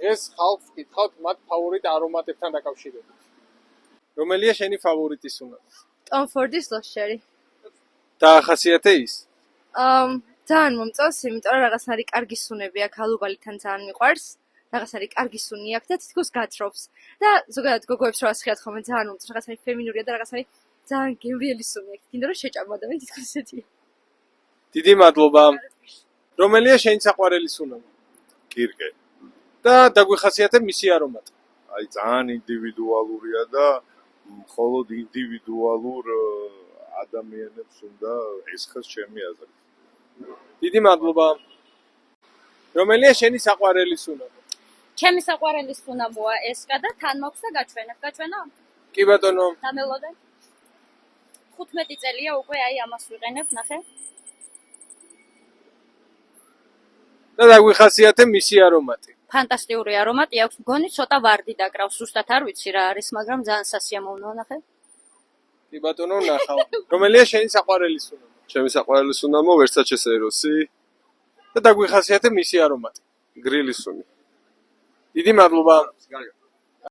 ეს ხალხს გითხავთ მათ ფავორიტ არომატებთან დაკავშირებით. რომელია შენი ფავორიტი სუნათი? Tom Ford-ის ლოშერი. დაახასიათე ის? ძალიან მომწონს, იმიტომ რომ რაღაცნაირი კარგი სუნები აქვს, ალუბალითან ძალიან მიყვარს. რაღაცნაირი კარგი სუნი აქვს და თითქოს გათრობს. და ზოგადად გოგოებს რო ასხიათ ხოლმე ძალიან მომწონს, რაღაცნაირი ფემინურია და რაღაცნაირი ძალიან გემრიელი სუნი აქვს. კიდე რომ შეჭამ ადამიანი თითქოს ესეთია. დიდი მადლობა. რომელია შენი საყვარელი სუნა? კირკე. და დაგვიხასიათე მისი არომატი. აი ძალიან ინდივიდუალურია და მხოლოდ ინდივიდუალურ ადამიანებს უნდა ესხოს ჩემი აზრით. დიდი მადლობა. რომელია შენი საყვარელი სუნა? ჩემი საყვარელი სუნამოა ესკა და თან მაქვს და გაჩვენებ. გაჩვენო? კი ბატონო. დამელოდე. 15 წელია უკვე აი ამას ვიყენებ, ნახე. და დაგვიხასიათე მისი არომატი. ფანტასტიკური არომატი აქვს, მგონი ცოტა ვარდი დაკრავს, ზუსტად არ ვიცი რა არის, მაგრამ ძალიან სასიამოვნოა, ნახე. კი ბატონო, ნახავ. რომელია შენი საყვარელი სუნა? ჩემი საყვარელი სუნამო Versace Eros-ი და დაგვიხასიათე მისი არომატი. გრილის სუნი. დიდი მადლობა.